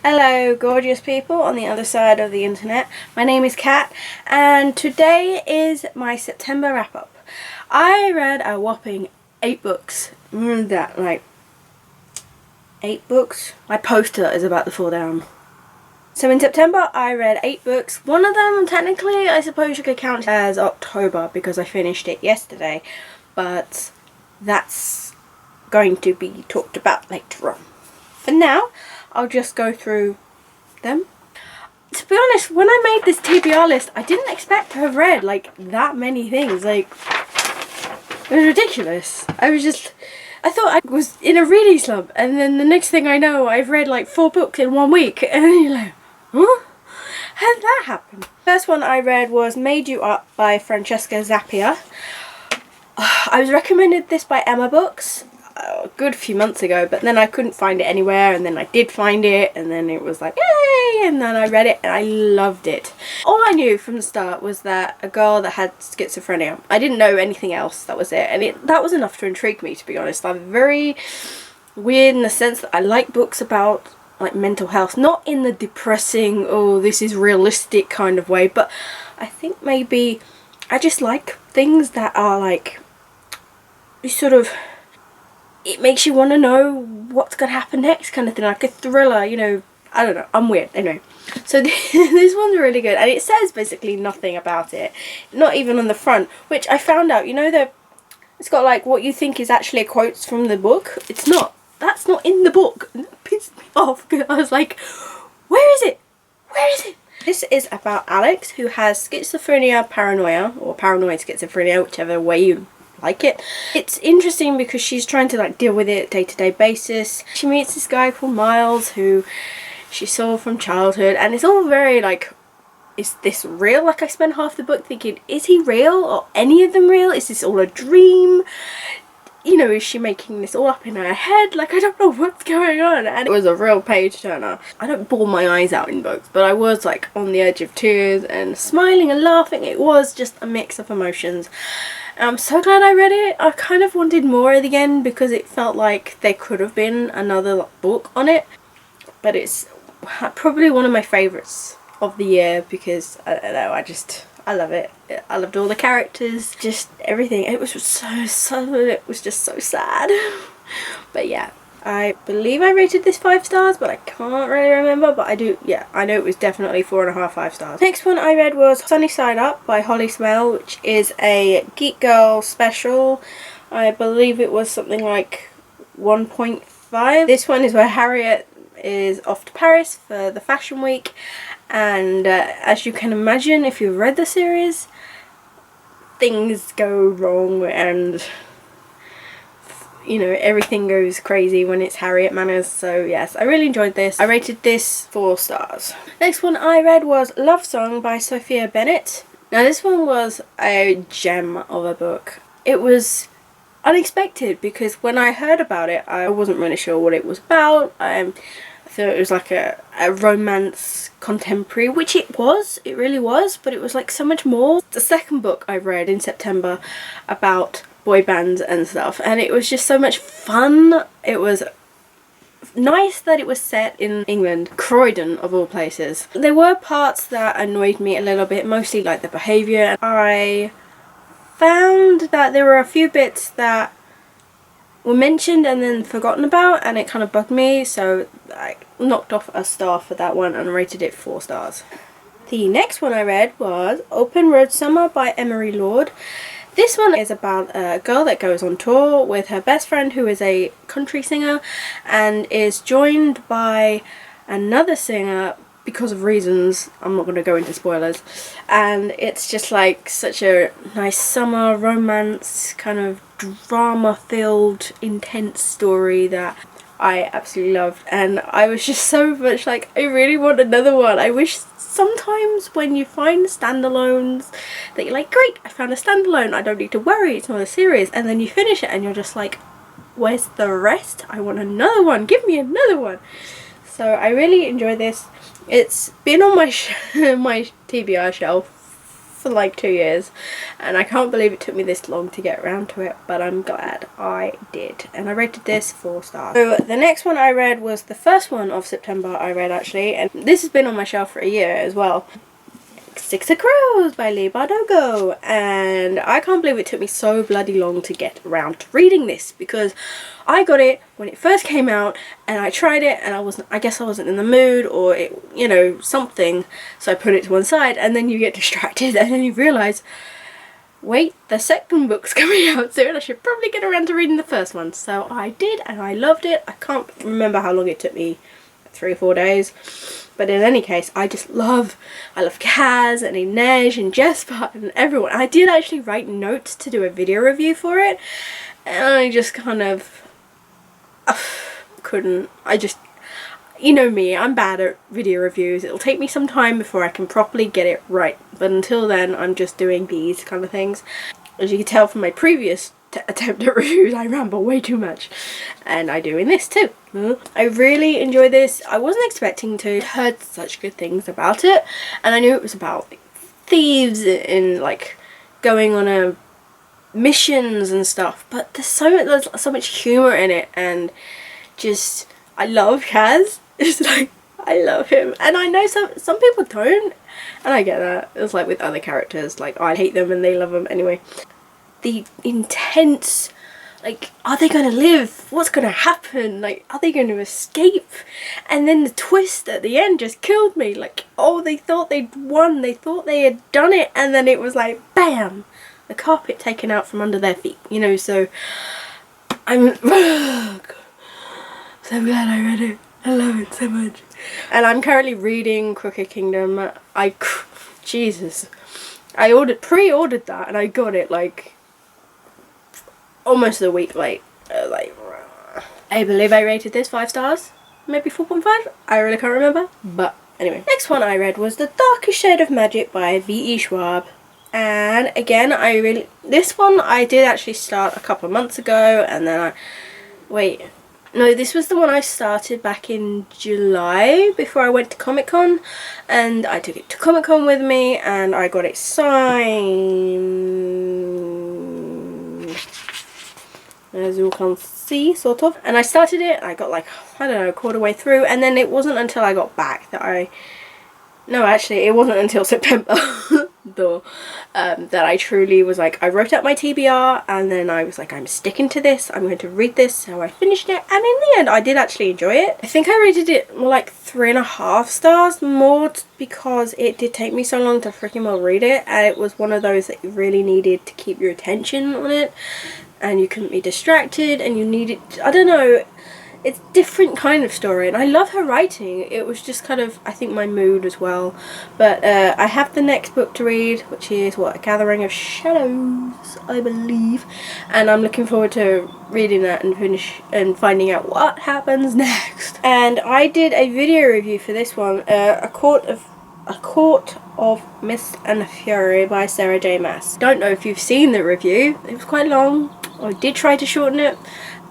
Hello gorgeous people on the other side of the internet. My name is Kat and today is my September wrap up. I read a whopping 8 books. That, like 8 books? My poster is about to fall down. So in September I read 8 books. One of them technically I suppose you could count as October because I finished it yesterday, but that's going to be talked about later on. For now I'll just go through them. To be honest, when I made this TBR list, I didn't expect to have read like that many things. Like, it was ridiculous. I thought I was in a reading slump, and then the next thing I know, I've read like 4 books in 1 week, and then you're like, huh? How did that happen? First one I read was Made You Up by Francesca Zappia. I was recommended this by Emma Books a good few months ago, but then I couldn't find it anywhere, and then I did find it, and then it was like yay, and then I read it and I loved it. All I knew from the start was that a girl that had schizophrenia. I didn't know anything else. That was it, and that was enough to intrigue me, to be honest. I'm very weird in the sense that I like books about like mental health, not in the depressing, oh this is realistic kind of way, but I think maybe I just like things that are like, you sort of, it makes you want to know what's going to happen next kind of thing, like a thriller, you know. I don't know, I'm weird, anyway. So this one's really good, and it says basically nothing about it, not even on the front, which I found out, you know, that it's got like what you think is actually quotes from the book. It's not. That's not in the book. It pissed me off because I was like, where is it? Where is it? This is about Alex, who has schizophrenia, paranoia, or paranoid schizophrenia, whichever way you like it. It's interesting because she's trying to like deal with it day-to-day basis. She meets this guy called Miles who she saw from childhood, and it's all very like, is this real? Like, I spent half the book thinking, is he real? Or any of them real? Is this all a dream? You know, is she making this all up in her head? Like, I don't know what's going on. And it was a real page turner. I don't bawl my eyes out in books, but I was like on the edge of tears and smiling and laughing. It was just a mix of emotions. I'm so glad I read it. I kind of wanted more at the end because it felt like there could have been another book on it. But it's probably one of my favourites of the year because, I don't know, I love it. I loved all the characters, just everything. It was it was just so sad. But yeah, I believe I rated this 5 stars, but I can't really remember. But I do, yeah, I know it was definitely 4.5 5 stars. Next one I read was Sunny Side Up by Holly Smell, which is a Geek Girl special. I believe it was something like 1.5. This one is where Harriet is off to Paris for the fashion week, and as you can imagine if you've read the series, things go wrong and, you know, everything goes crazy when it's Harriet Manners. So yes, I really enjoyed this. I rated this 4 stars. Next one I read was Love Song by Sophia Bennett. Now this one was a gem of a book. It was unexpected because when I heard about it I wasn't really sure what it was about. I thought it was like a romance contemporary, which it was, it really was, but it was like so much more. The second book I read in September about boy bands and stuff, and it was just so much fun. It was nice that it was set in England, Croydon of all places. There were parts that annoyed me a little bit, mostly like the behaviour. I found that there were a few bits that were mentioned and then forgotten about, and it kind of bugged me, so I knocked off a star for that one and rated it 4 stars. The next one I read was Open Road Summer by Emery Lord. This one is about a girl that goes on tour with her best friend who is a country singer and is joined by another singer because of reasons I'm not going to go into spoilers, and it's just like such a nice summer romance kind of drama filled intense story that I absolutely loved, and I was just so much like, I really want another one. I wish sometimes when you find standalones that you're like, great, I found a standalone, I don't need to worry, it's not a series, and then you finish it and you're just like, where's the rest? I want another one, give me another one. So I really enjoyed this. It's been on my my TBR shelf for like 2 years, and I can't believe it took me this long to get around to it, but I'm glad I did. And I rated this 4 stars. So the next one I read was the first one of September I read, actually, and this has been on my shelf for a year as well. Six of Crows by Lee Bardugo, and I can't believe it took me so bloody long to get around to reading this, because I got it when it first came out and I tried it and I guess I wasn't in the mood, or it, you know, something, so I put it to one side, and then you get distracted and then you realise, wait, the second book's coming out soon, I should probably get around to reading the first one. So I did, and I loved it. I can't remember how long it took me, 3 or 4 days. But in any case, I love Kaz and Inej and Jesper and everyone. I did actually write notes to do a video review for it, and I just kind of couldn't. You know me, I'm bad at video reviews. It'll take me some time before I can properly get it right, but until then I'm just doing these kind of things. As you can tell from my previous attempt at reviews, I ramble way too much, and I do in this too. I really enjoy this. I wasn't expecting to. I heard such good things about it, and I knew it was about like, thieves and like going on missions and stuff, but there's so much humour in it, and just I love Kaz. It's like, I love him, and I know some people don't, and I get that. It's like with other characters, like I hate them and they love them anyway. The intense, like, are they going to live? What's going to happen? Like, are they going to escape? And then the twist at the end just killed me. Like, oh, they thought they'd won. They thought they had done it. And then it was like, bam! The carpet taken out from under their feet. You know, so I'm so glad I read it. I love it so much. And I'm currently reading Crooked Kingdom. Jesus. I pre-ordered that, and I got it like almost a week late. I believe I rated this 5 stars, maybe 4.5. I really can't remember. But anyway, next one I read was The Darkest Shade of Magic by V.E. Schwab. And again, this one I did actually start a couple of months ago, and then no, this was the one I started back in July before I went to Comic-Con, and I took it to Comic-Con with me and I got it signed, as you can see, sort of. And I started it, I got like, I don't know, a quarter way through, and then it wasn't until I got back that no, actually it wasn't until September though, that I truly was like, I wrote out my TBR, and then I was like, I'm sticking to this, I'm going to read this. So I finished it, and in the end I did actually enjoy it. I think I rated it more like 3.5 stars, more because it did take me so long to freaking well read it, and it was one of those that you really needed to keep your attention on it, and you couldn't be distracted, and you needed, I don't know, it's a different kind of story, and I love her writing. It was just kind of, I think, my mood as well. But I have the next book to read, which is A Gathering of Shadows, I believe, and I'm looking forward to reading that and finding out what happens next. And I did a video review for this one, A Court of Mist and Fury by Sarah J. Maas. Don't know if you've seen the review. It was quite long. I did try to shorten it,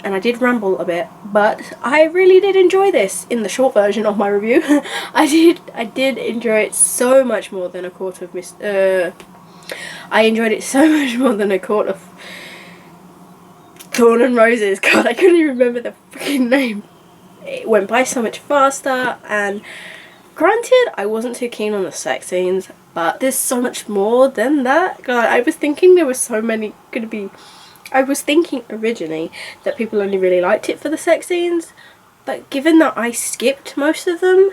and I did ramble a bit, but I really did enjoy this in the short version of my review. I did enjoy it so much more than A Court of Mist. I enjoyed it so much more than A Court of Thorn and Roses. God, I couldn't even remember the freaking name. It went by so much faster, and granted, I wasn't too keen on the sex scenes, but there's so much more than that. God, I was thinking there were so many gonna be. I was thinking originally that people only really liked it for the sex scenes, but given that I skipped most of them,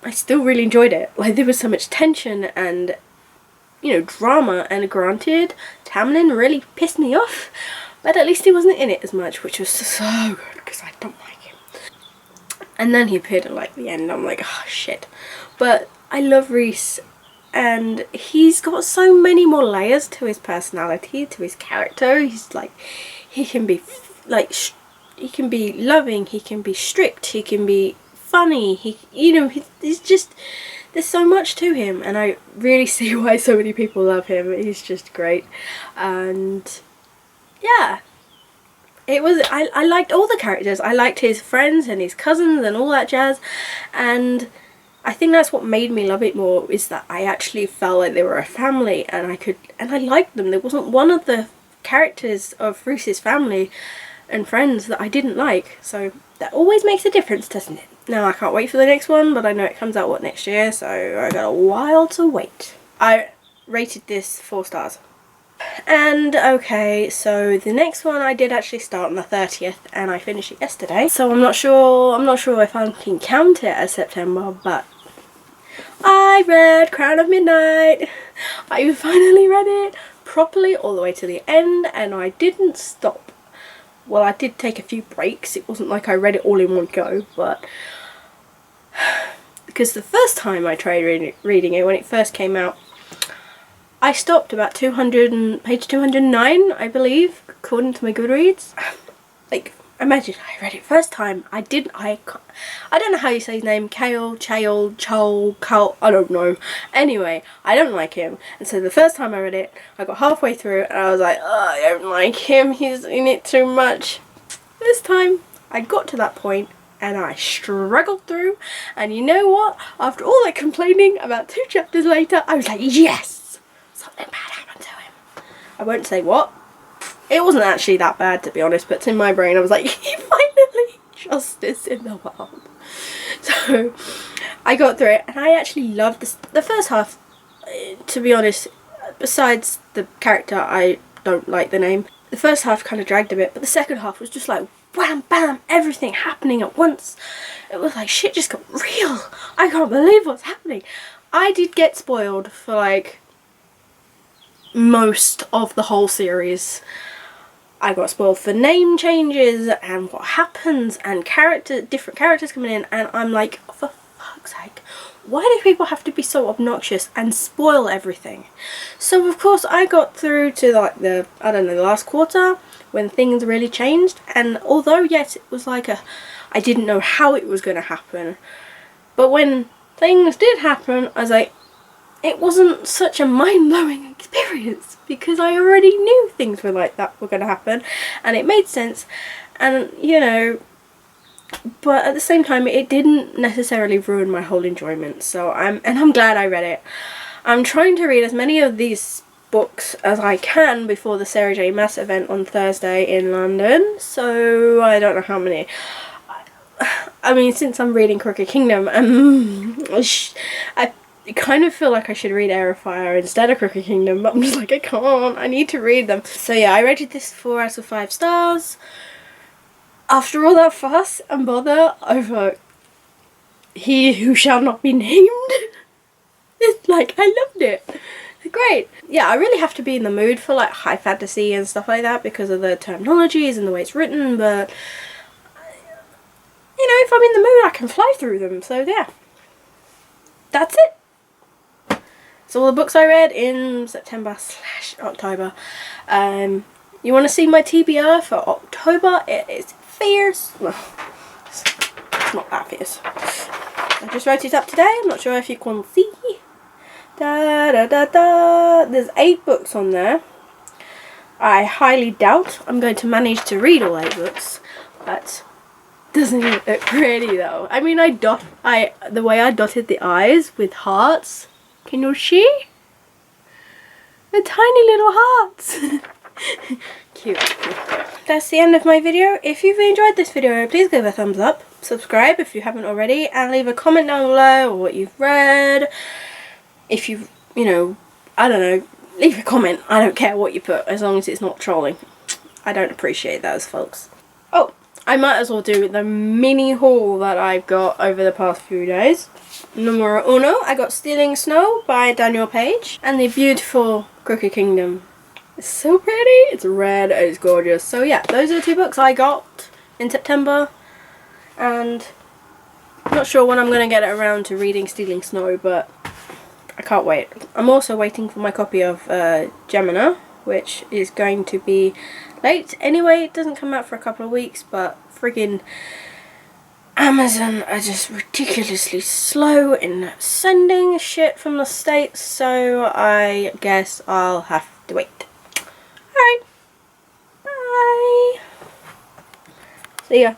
I still really enjoyed it. Like, there was so much tension and, you know, drama, and granted, Tamlin really pissed me off, but at least he wasn't in it as much, which was so good, because I don't like him. And then he appeared at, like, the end, I'm like, oh, shit. But I love Rhys, and he's got so many more layers to his personality, to his character. He's like, he can be like, he can be loving, he can be strict, he can be funny, he's just, there's so much to him, and I really see why so many people love him. He's just great. And yeah, it was, I liked all the characters. I liked his friends and his cousins and all that jazz, and I think that's what made me love it more, is that I actually felt like they were a family, and I liked them. There wasn't one of the characters of Reese's family and friends that I didn't like, so that always makes a difference, doesn't it? Now I can't wait for the next one, but I know it comes out next year, so I got a while to wait. I rated this 4 stars. And okay, so the next one I did actually start on the 30th, and I finished it yesterday. So I'm not sure if I can count it as September, but I read Crown of Midnight. I finally read it properly all the way to the end, and I didn't stop. Well, I did take a few breaks. It wasn't like I read it all in one go, but because the first time I tried reading it, when it first came out, I stopped about page 209, I believe, according to my Goodreads. Like, imagine, I read it first time. I don't know how you say his name. Kale, Chael, Chol, Cal, I don't know. Anyway, I don't like him. And so the first time I read it, I got halfway through and I was like, oh, I don't like him. He's in it too much. This time, I got to that point and I struggled through. And you know what? After all that complaining, about 2 chapters later, I was like, yes! Something bad happened to him. I won't say what. It wasn't actually that bad, to be honest, but in my brain I was like, finally, justice in the world. So I got through it, and I actually loved the first half. To be honest, besides the character, I don't like the name. The first half kind of dragged a bit, but the second half was just like wham bam, everything happening at once. It was like shit just got real. I can't believe what's happening. I did get spoiled for like most of the whole series. I got spoiled for name changes and what happens and different characters coming in, and I'm like, for fuck's sake, why do people have to be so obnoxious and spoil everything? So of course I got through to like the last quarter when things really changed, and although yes, it was like I didn't know how it was going to happen, but when things did happen, I was like, it wasn't such a mind-blowing experience because I already knew things were like that were going to happen, and it made sense, and you know, but at the same time it didn't necessarily ruin my whole enjoyment. So I'm glad I read it. I'm trying to read as many of these books as I can before the Sarah J Maas event on Thursday in London, so I don't know how many. I mean, since I'm reading Crooked Kingdom, I kind of feel like I should read Air of Fire instead of Crooked Kingdom, but I'm just like, I can't, I need to read them. So yeah, I rated this 4 out of 5 stars. After all that fuss and bother over He Who Shall Not Be Named, it's like, I loved it. Great. Yeah, I really have to be in the mood for like high fantasy and stuff like that because of the terminologies and the way it's written, but you know, if I'm in the mood I can fly through them, so yeah. That's it. So all the books I read in September/October. You want to see my TBR for October? It is fierce. Well, it's not that fierce. I just wrote it up today. I'm not sure if you can see. There's 8 books on there. I highly doubt I'm going to manage to read all 8 books, but doesn't it look pretty though? I mean, the way I dotted the eyes with hearts. Can you see? The tiny little hearts. Cute. That's the end of my video. If you've enjoyed this video, please give it a thumbs up. Subscribe if you haven't already, and leave a comment down below what you've read. If you know, I don't know, leave a comment. I don't care what you put, as long as it's not trolling. I don't appreciate those, folks. Oh, I might as well do the mini haul that I've got over the past few days. Numero uno, I got Stealing Snow by Daniel Page, and the beautiful Crooked Kingdom. It's so pretty, it's red, it's gorgeous. So yeah, those are the 2 books I got in September, and I'm not sure when I'm going to get around to reading Stealing Snow, but I can't wait. I'm also waiting for my copy of Gemina, which is going to be late anyway. It doesn't come out for a couple of weeks, but friggin' Amazon are just ridiculously slow in sending shit from the States, so I guess I'll have to wait. Alright, bye. See ya.